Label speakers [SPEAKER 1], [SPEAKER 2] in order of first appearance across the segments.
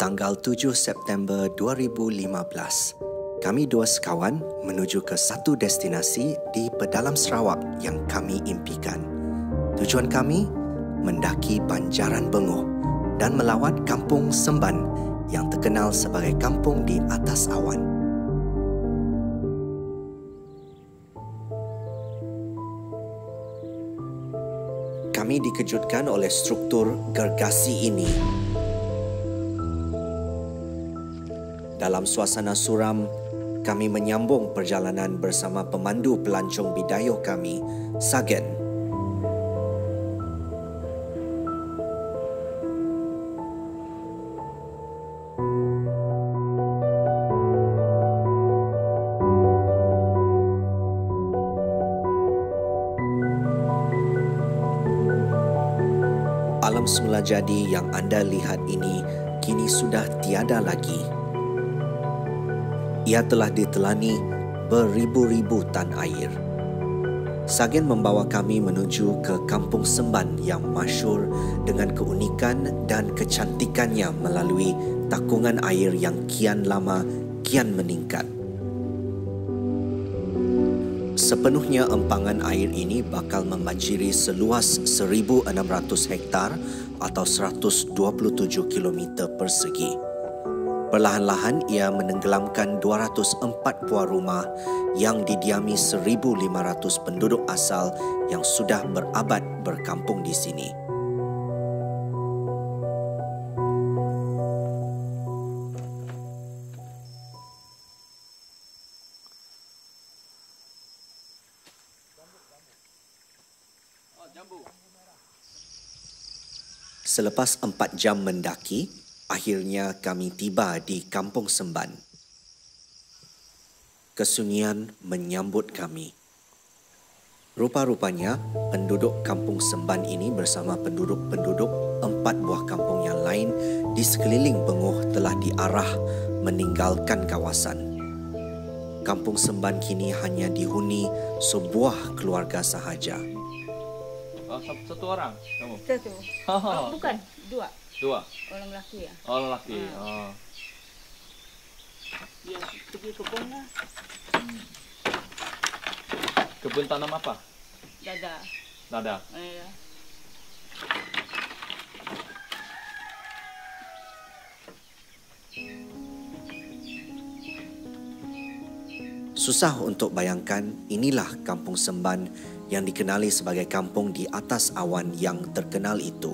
[SPEAKER 1] Tanggal 7 September 2015, kami dua sekawan menuju ke satu destinasi di pedalam Sarawak yang kami impikan. Tujuan kami mendaki Banjaran Bengoh dan melawat Kampung Semban yang terkenal sebagai kampung di atas awan. Kami dikejutkan oleh struktur gergasi ini. Dalam suasana suram, kami menyambung perjalanan bersama pemandu pelancong bidayuh kami, Sagen. Alam semula jadi yang anda lihat ini kini sudah tiada lagi. Ia telah ditelani beribu-ribu tan air. Sagen membawa kami menuju ke Kampung Semban yang masyhur dengan keunikan dan kecantikannya melalui takungan air yang kian lama kian meningkat. Sepenuhnya empangan air ini bakal membanjiri seluas 1,600 hektar atau 127 km persegi. Perlahan-lahan ia menenggelamkan 204 buah rumah yang didiami 1,500 penduduk asal yang sudah berabad berkampung di sini. Selepas 4 jam mendaki, akhirnya kami tiba di Kampung Semban. Kesunyian menyambut kami. Rupa-rupanya, penduduk Kampung Semban ini bersama penduduk-penduduk 4 buah kampung yang lain di sekeliling Bengoh telah diarah meninggalkan kawasan. Kampung Semban kini hanya dihuni sebuah keluarga sahaja.
[SPEAKER 2] Satu orang kamu?
[SPEAKER 3] Satu. Oh, bukan, dua.
[SPEAKER 2] Dua?
[SPEAKER 3] Orang lelaki ya.
[SPEAKER 2] Oh, lelaki. Oh.
[SPEAKER 3] Dia pergi kebun lah.
[SPEAKER 2] Kebun tanam apa?
[SPEAKER 3] Dada.
[SPEAKER 2] Dada.
[SPEAKER 3] Ya.
[SPEAKER 1] Susah untuk bayangkan, inilah Kampung Semban yang dikenali sebagai kampung di atas awan yang terkenal itu.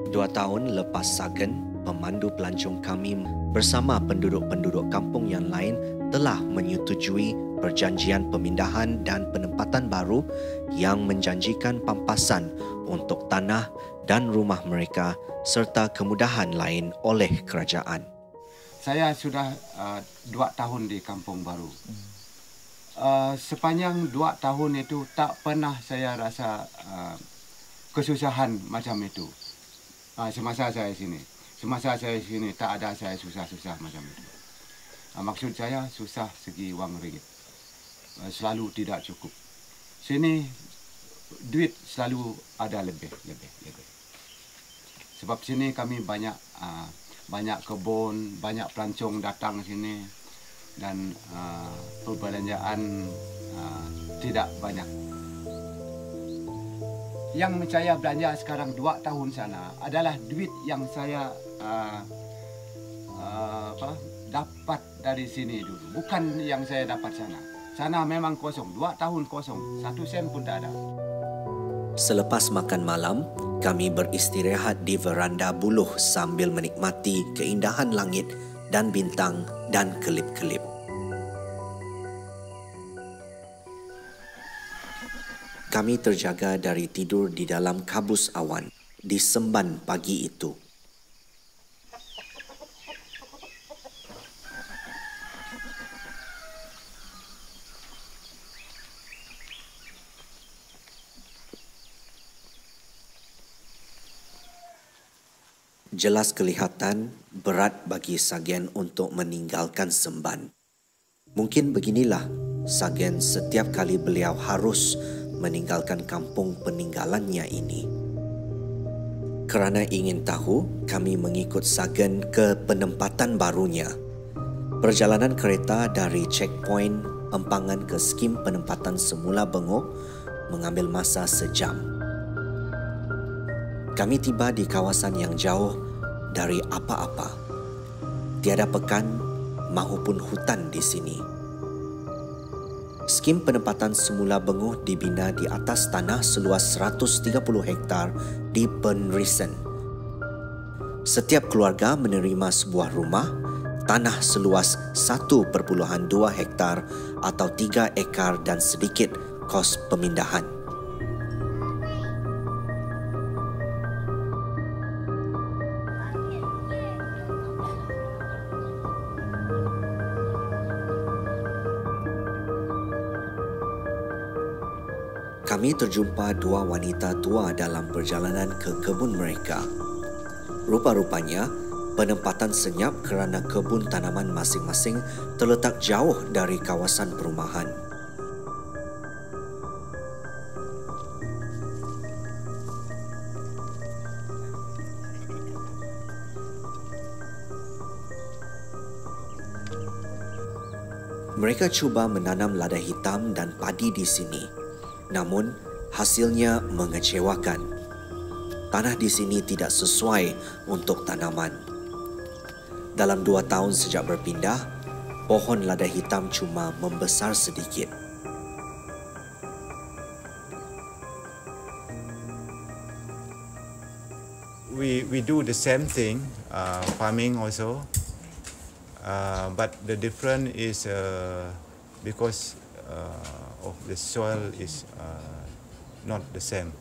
[SPEAKER 1] Dua tahun lepas Sagen, pemandu pelancong kami bersama penduduk-penduduk kampung yang lain telah menyetujui perjanjian pemindahan dan penempatan baru yang menjanjikan pampasan untuk tanah dan rumah mereka serta kemudahan lain oleh kerajaan.
[SPEAKER 4] Saya sudah 2 tahun di kampung baru. Sepanjang 2 tahun itu tak pernah saya rasa kesusahan macam itu. Semasa saya sini tak ada saya susah-susah macam itu. Maksud saya susah segi wang ringgit. Selalu tidak cukup. Sini duit selalu ada lebih. Sebab sini kami banyak kebun, banyak pelancong datang sini dan perbelanjaan tidak banyak. Yang saya belanja sekarang 2 tahun sana adalah duit yang saya dapat dari sini dulu, bukan yang saya dapat sana. Sana memang kosong, 2 tahun kosong, 1 sen pun tak ada.
[SPEAKER 1] Selepas makan malam, kami beristirahat di veranda buluh sambil menikmati keindahan langit dan bintang dan kelip-kelip. Kami terjaga dari tidur di dalam kabus awan di Semban pagi itu. Jelas kelihatan berat bagi Sagen untuk meninggalkan Semban. Mungkin beginilah Sagen setiap kali beliau harus meninggalkan kampung peninggalannya ini. Kerana ingin tahu, kami mengikut Sagen ke penempatan barunya. Perjalanan kereta dari checkpoint Empangan ke skim penempatan semula Bengoh mengambil masa sejam. Kami tiba di kawasan yang jauh dari apa-apa. Tiada pekan mahupun hutan di sini. Skim penempatan semula Bengoh dibina di atas tanah seluas 130 hektar di Penrisen. Setiap keluarga menerima sebuah rumah, tanah seluas 1.2 hektar atau 3 ekar dan sedikit kos pemindahan. Kami terjumpa dua wanita tua dalam perjalanan ke kebun mereka. Rupa-rupanya, penempatan senyap kerana kebun tanaman masing-masing terletak jauh dari kawasan perumahan. Mereka cuba menanam lada hitam dan padi di sini. Namun, hasilnya mengecewakan. Tanah di sini tidak sesuai untuk tanaman. Dalam 2 tahun sejak berpindah, pohon lada hitam cuma membesar sedikit.
[SPEAKER 5] We do the same thing, farming also, but the difference is because of the soil is not the same.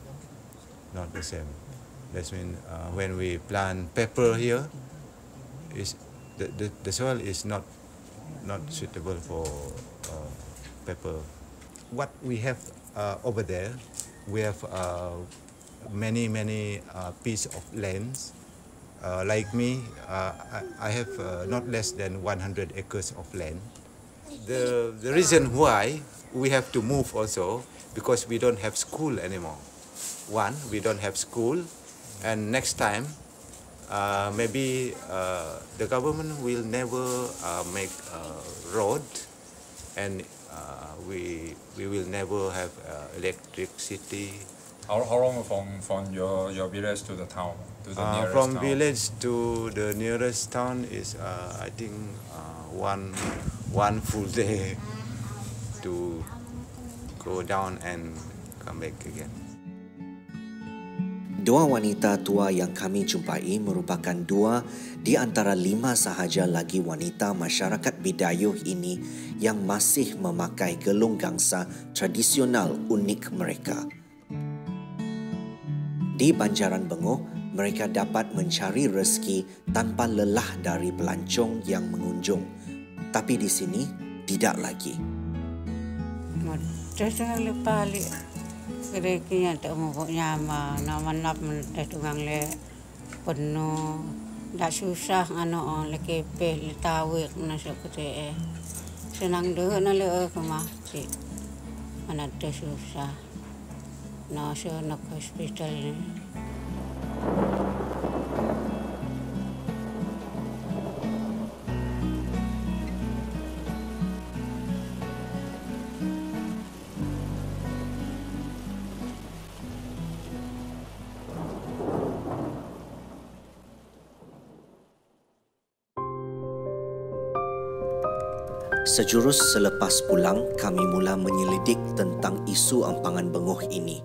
[SPEAKER 5] That means when we plant pepper here, is the soil is not suitable for pepper. What we have over there, we have many piece of lands. Like me, I have not less than 100 acres of land. The reason why we have to move also because we don't have school anymore. One, we don't have school, and next time maybe the government will never make a road, and we will never have electricity.
[SPEAKER 6] How long from your village to the town? To the nearest
[SPEAKER 5] from
[SPEAKER 6] town?
[SPEAKER 5] village to the nearest town is I think one full day to go down and come back again.
[SPEAKER 1] Dua wanita tua yang kami jumpai merupakan 2 di antara 5 sahaja lagi wanita masyarakat Bidayuh ini yang masih memakai gelung gangsa tradisional unik mereka. Di Banjaran Bengoh, mereka dapat mencari rezeki tanpa lelah dari pelancong yang mengunjung. Tapi di sini, tidak lagi.
[SPEAKER 7] Saya lupa rezekinya tak mau nyama, nama menteh tungang le penuh, tak susah ano lagi le tawik nasi kute, senang deh nale kemasi, mana ada susah, nasi nak hospital ni.
[SPEAKER 1] Sejurus selepas pulang, kami mula menyelidik tentang isu Empangan Bengoh ini.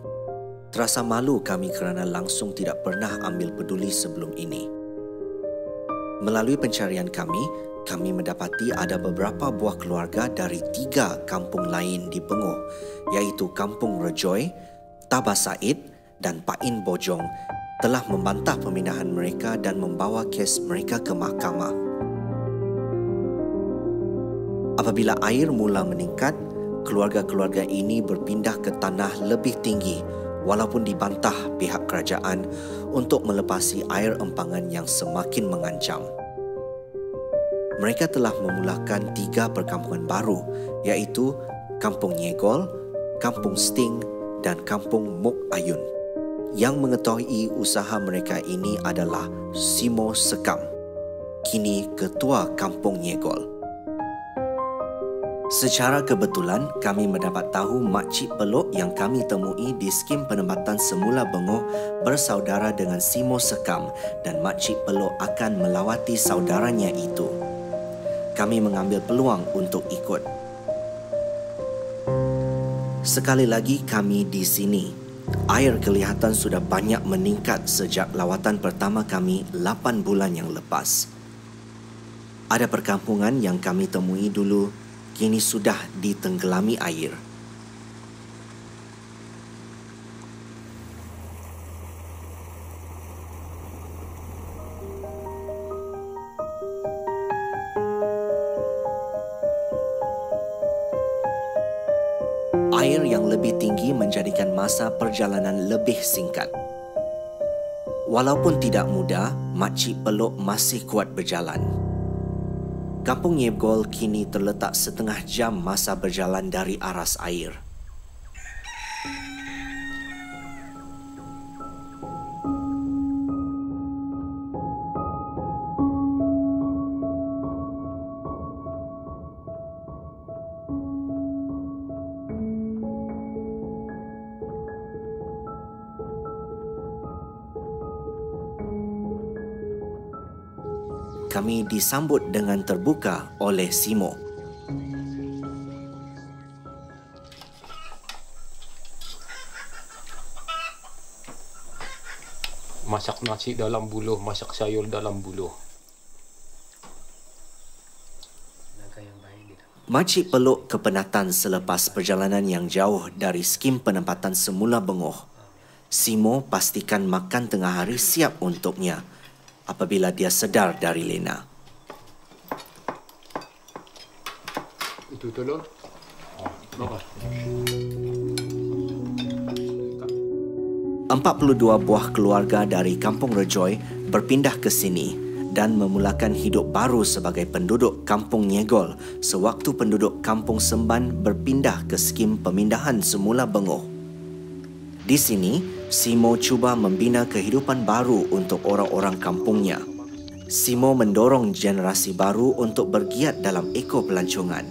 [SPEAKER 1] Terasa malu kami kerana langsung tidak pernah ambil peduli sebelum ini. Melalui pencarian kami mendapati ada beberapa buah keluarga dari 3 kampung lain di Bengoh, iaitu Kampung Rejoy, Tabah Said dan Pain Bojong telah membantah pemindahan mereka dan membawa kes mereka ke mahkamah. Apabila air mula meningkat, keluarga-keluarga ini berpindah ke tanah lebih tinggi walaupun dibantah pihak kerajaan untuk melepasi air empangan yang semakin mengancam. mereka telah memulakan 3 perkampungan baru, iaitu Kampung Nyegol, Kampung Sting dan Kampung Mok Ayun. Yang mengetahui usaha mereka ini adalah Simo Sekam, kini Ketua Kampung Nyegol. Secara kebetulan, kami mendapat tahu Makcik Pelok yang kami temui di skim penempatan semula Bengoh bersaudara dengan Simo Sekam dan Makcik Pelok akan melawati saudaranya itu. Kami mengambil peluang untuk ikut. Sekali lagi kami di sini. Air kelihatan sudah banyak meningkat sejak lawatan pertama kami 8 bulan yang lepas. Ada perkampungan yang kami temui dulu kini sudah ditenggelami air. Air yang lebih tinggi menjadikan masa perjalanan lebih singkat. Walaupun tidak mudah, Makcik Pelok masih kuat berjalan. Kampung Nyegol kini terletak setengah jam masa berjalan dari aras air. Kami disambut dengan terbuka oleh Simo.
[SPEAKER 8] Masak nasi dalam buluh, masak sayur dalam buluh.
[SPEAKER 1] Makcik Pelok kepenatan selepas perjalanan yang jauh dari skim penempatan semula Bengoh. Simo pastikan makan tengah hari siap untuknya apabila dia sedar dari lena.
[SPEAKER 8] Itu telur.
[SPEAKER 1] 42 buah keluarga dari Kampung Rejoy berpindah ke sini dan memulakan hidup baru sebagai penduduk Kampung Nyegol sewaktu penduduk Kampung Semban berpindah ke skim pemindahan semula Bengoh. Di sini, Simo cuba membina kehidupan baru untuk orang-orang kampungnya. Simo mendorong generasi baru untuk bergiat dalam ekopelancongan.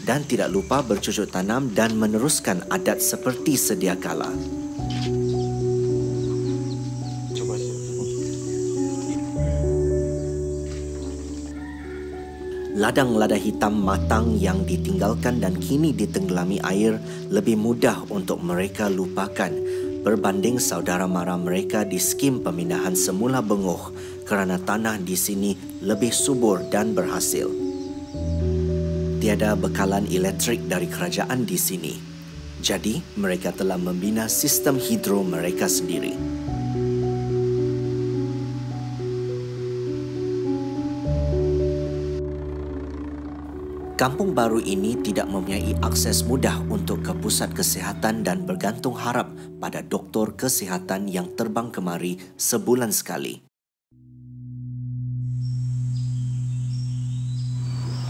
[SPEAKER 1] Dan tidak lupa bercocok tanam dan meneruskan adat seperti sedia kala. Ladang lada hitam matang yang ditinggalkan dan kini ditenggelami air lebih mudah untuk mereka lupakan berbanding saudara mara mereka di skim pemindahan semula Bengoh kerana tanah di sini lebih subur dan berhasil. Tiada bekalan elektrik dari kerajaan di sini. Jadi, mereka telah membina sistem hidro mereka sendiri. Kampung baru ini tidak mempunyai akses mudah untuk ke pusat kesihatan dan bergantung harap pada doktor kesihatan yang terbang kemari sebulan sekali.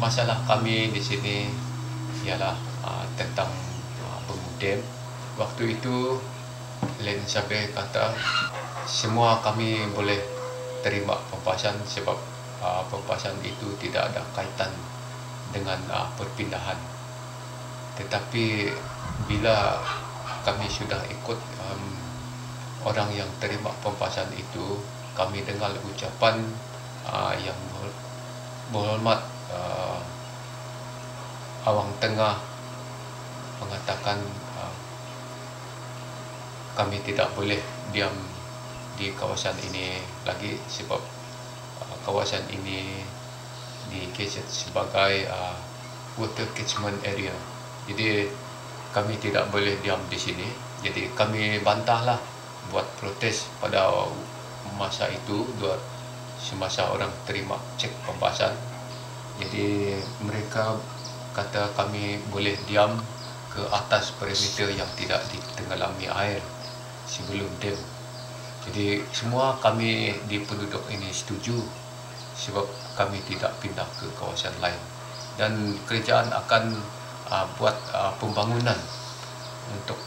[SPEAKER 8] Masalah kami di sini ialah tentang pengudem. Waktu itu Len Sabeh kata semua kami boleh terima pempasan sebab pempasan itu tidak ada kaitan dengan perpindahan. Tetapi bila kami sudah ikut orang yang terima pempasan itu, kami dengar ucapan yang berhormat Awang Tengah mengatakan kami tidak boleh diam di kawasan ini lagi sebab kawasan ini dikeset sebagai water catchment area. Jadi kami tidak boleh diam di sini. Jadi kami bantahlah buat protes pada masa itu semasa orang terima cek pempasan. Jadi mereka kata kami boleh diam ke atas perimeter yang tidak ditenggelami air sebelum dam. Jadi semua kami di penduduk ini setuju sebab kami tidak pindah ke kawasan lain. Dan kerajaan akan buat pembangunan untuk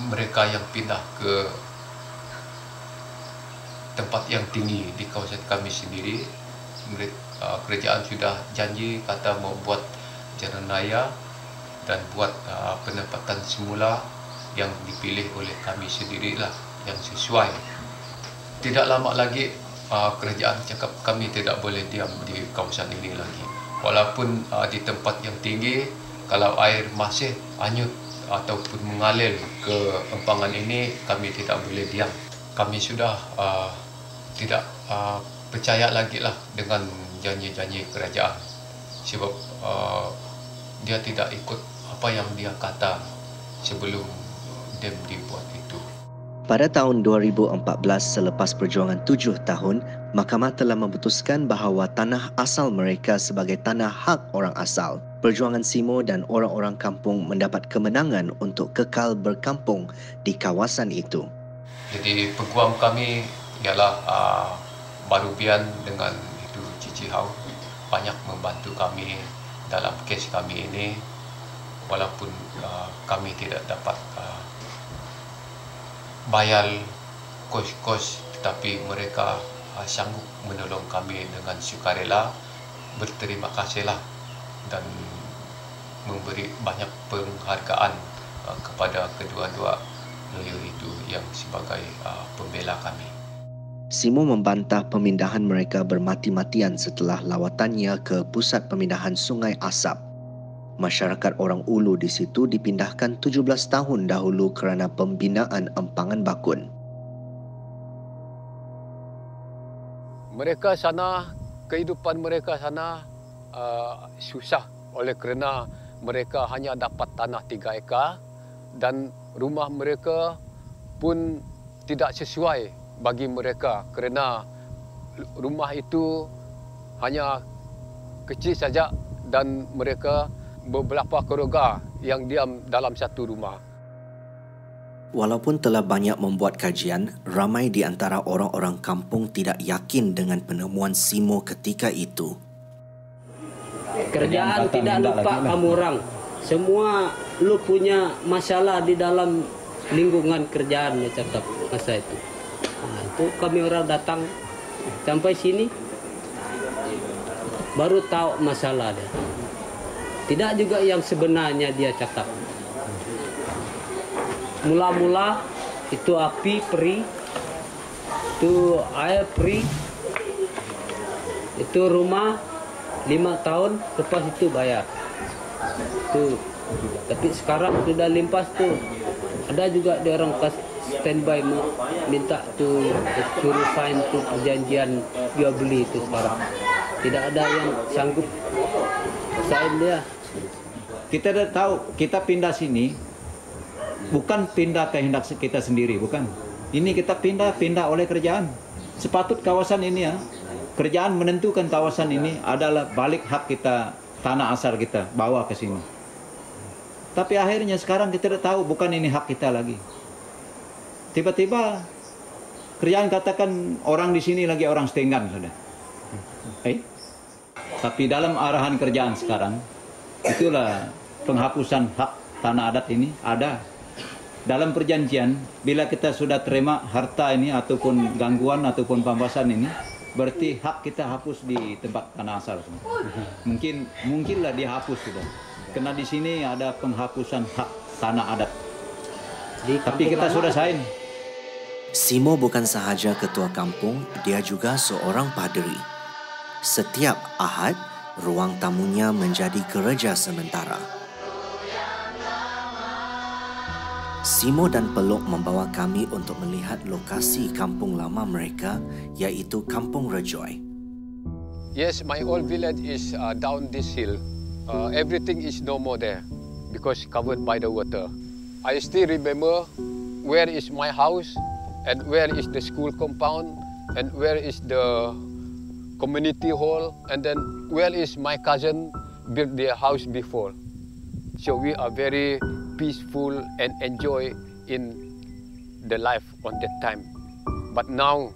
[SPEAKER 8] mereka yang pindah ke tempat yang tinggi di kawasan kami sendiri. Kerajaan sudah janji kata mau buat jalan raya dan buat penempatan semula yang dipilih oleh kami sendirilah yang sesuai. Tidak lama lagi kerajaan cakap kami tidak boleh diam di kawasan ini lagi. Walaupun di tempat yang tinggi, kalau air masih hanyut ataupun mengalir ke empangan ini, kami tidak boleh diam. Kami sudah tidak percaya lagi lah dengan janji-janji kerajaan sebab dia tidak ikut apa yang dia kata sebelum dam dibuat itu.
[SPEAKER 1] Pada tahun 2014 selepas perjuangan 7 tahun, mahkamah telah memutuskan bahawa tanah asal mereka sebagai tanah hak orang asal. Perjuangan Simo dan orang-orang kampung mendapat kemenangan untuk kekal berkampung di kawasan itu.
[SPEAKER 8] Jadi peguam kami ialah Barubian dengan itu Cici Hau banyak membantu kami dalam kes kami ini walaupun kami tidak dapat bayar kos-kos, tetapi mereka sanggup menolong kami dengan sukarela. Berterima kasihlah dan memberi banyak penghargaan kepada kedua-dua lawyer itu yang sebagai pembela kami.
[SPEAKER 1] Simo membantah pemindahan mereka bermati-matian setelah lawatannya ke pusat pemindahan Sungai Asap. Masyarakat orang Ulu di situ dipindahkan 17 tahun dahulu kerana pembinaan empangan bakun.
[SPEAKER 8] Mereka sana, kehidupan mereka sana susah oleh kerana mereka hanya dapat tanah 3 ekar dan rumah mereka pun tidak sesuai bagi mereka kerana rumah itu hanya kecil saja dan mereka beberapa keluarga yang diam dalam satu rumah.
[SPEAKER 1] Walaupun telah banyak membuat kajian, ramai di antara orang-orang kampung tidak yakin dengan penemuan Simo ketika itu.
[SPEAKER 9] Kerajaan tidak lupa kamu orang. Semua lu punya masalah di dalam lingkungan kerjaan, ya cakap masa itu. Nah, itu kami orang datang sampai sini baru tahu masalah dia. Tidak juga yang sebenarnya dia cakap. Mula-mula itu api peri, itu air peri, itu rumah 5 tahun, lepas itu bayar. Itu. Tapi sekarang sudah limpas tuh. Ada juga dia orang standby minta tuh suruh sign tuh perjanjian jual beli itu sekarang. Tidak ada yang sanggup sign dia.
[SPEAKER 10] Kita dah tahu kita pindah sini bukan pindah kehendak kita sendiri, bukan. Ini kita pindah oleh kerajaan. Sepatut kawasan ini ya, kerajaan menentukan kawasan ini adalah balik hak kita, tanah asal kita bawa ke sini. Tapi akhirnya sekarang kita dah tahu bukan ini hak kita lagi. Tiba-tiba kerajaan katakan orang di sini lagi orang setenggan sudah. Tapi dalam arahan kerajaan sekarang itulah penghapusan hak tanah adat ini ada dalam perjanjian. Bila kita sudah terima harta ini ataupun gangguan ataupun pembahasan ini, berarti hak kita hapus di tempat tanah asal. Mungkinlah dihapus sudah. Karena di sini ada penghapusan hak tanah adat. Tapi kita sudah sign.
[SPEAKER 1] Simo bukan sahaja ketua kampung, dia juga seorang paderi. Setiap Ahad, ruang tamunya menjadi gereja sementara. Simo dan Peluk membawa kami untuk melihat lokasi kampung lama mereka, iaitu Kampung Rejoy.
[SPEAKER 8] Yes, my old village is down this hill. Everything is no more there because covered by the water. I still remember where is my house and where is the school compound and where is the community hall and then where is my cousin built their house before. So we are very peaceful and enjoy in
[SPEAKER 11] the life on that time. But now,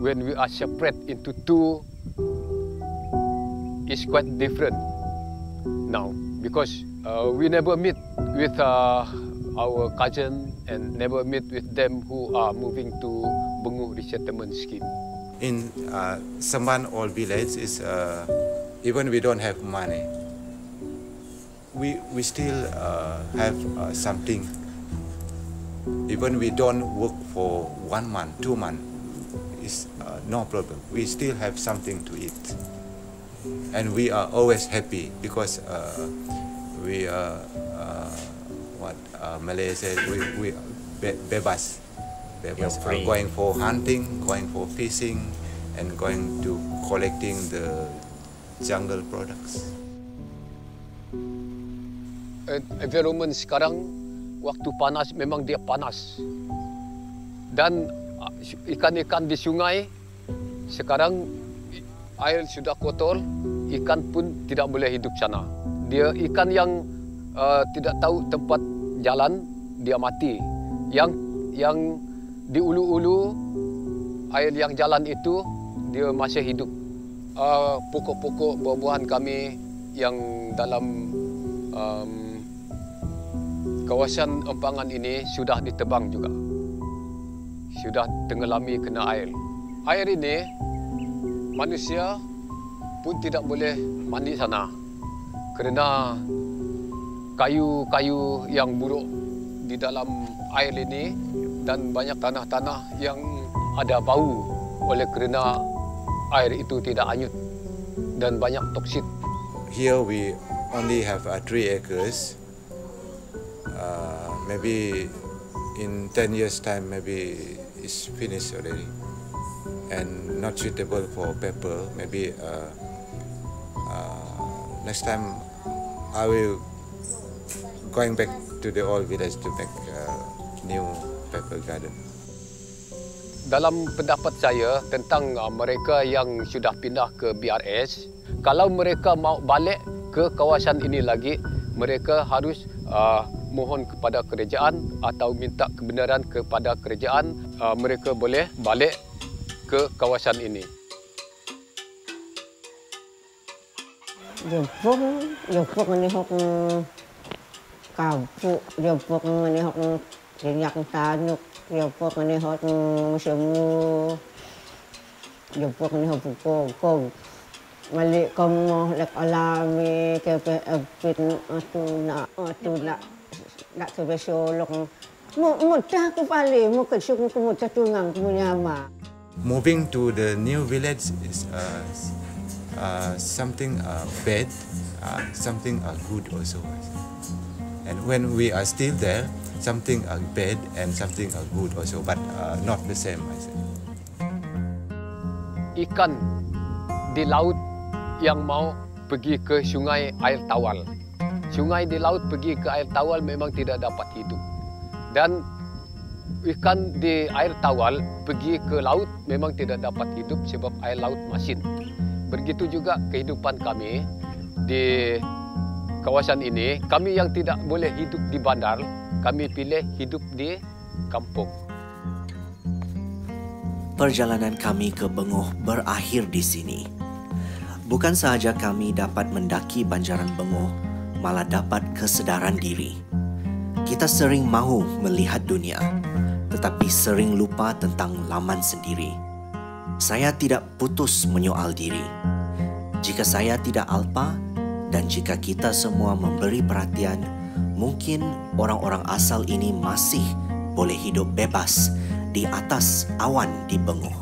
[SPEAKER 11] when we are separate into two, it's quite different now because we never meet with our cousin and never meet with them who are moving to Benguh resettlement scheme.
[SPEAKER 5] In Semban old village is even we don't have money, we still have something. Even we don't work for 1 month, 2 months, is no problem. We still have something to eat, and we are always happy because we are what Malay said, we bebas, going for hunting, going for fishing, and going to collecting the jungle products.
[SPEAKER 11] Environment sekarang waktu panas memang dia panas dan ikan-ikan di sungai sekarang air sudah kotor, ikan pun tidak boleh hidup sana. Dia ikan yang tidak tahu tempat jalan dia mati. Yang di ulu-ulu air yang jalan itu dia masih hidup. Pokok-pokok buah-buahan kami yang dalam kawasan empangan ini sudah ditebang juga. Sudah tenggelami kena air. Air ini manusia pun tidak boleh mandi sana kerana kayu-kayu yang buruk di dalam air ini dan banyak tanah-tanah yang ada bau oleh kerana air itu tidak hanyut dan banyak toksit.
[SPEAKER 5] Here we only have 3 acres. Maybe in 10 years time, maybe it's finished already and not suitable for pepper. Maybe next time I will going back to the old village to make new pepper garden.
[SPEAKER 11] Dalam pendapat saya tentang mereka yang sudah pindah ke BRS, kalau mereka mau balik ke kawasan ini lagi, mereka harus mohon kepada kerajaan atau minta kebenaran kepada kerajaan, mereka boleh balik ke kawasan ini.
[SPEAKER 7] Jepuk menihok kabuk, jepuk menihok minyak tanuk, jepuk menihok semu, jepuk menihok pukul. Malik kamu lek alami KPFP atu nak nak kebesolong mudah ku pali mu kesung ku mudah tungang ku nyama.
[SPEAKER 5] Moving to the new village is something bad, something good also. And when we are still there, something bad and something good also, but not the same. I say.
[SPEAKER 11] Ikan di laut yang mau pergi ke sungai air tawar. Sungai di laut pergi ke air tawar memang tidak dapat hidup. Dan ikan di air tawar pergi ke laut memang tidak dapat hidup sebab air laut masin. Begitu juga kehidupan kami di kawasan ini. Kami yang tidak boleh hidup di bandar, kami pilih hidup di kampung.
[SPEAKER 1] Perjalanan kami ke Benguh berakhir di sini. Bukan sahaja kami dapat mendaki banjaran Benguh, malah dapat kesedaran diri. Kita sering mahu melihat dunia, tetapi sering lupa tentang laman sendiri. Saya tidak putus menyoal diri. Jika saya tidak alpa dan jika kita semua memberi perhatian, mungkin orang-orang asal ini masih boleh hidup bebas di atas awan di Benguh.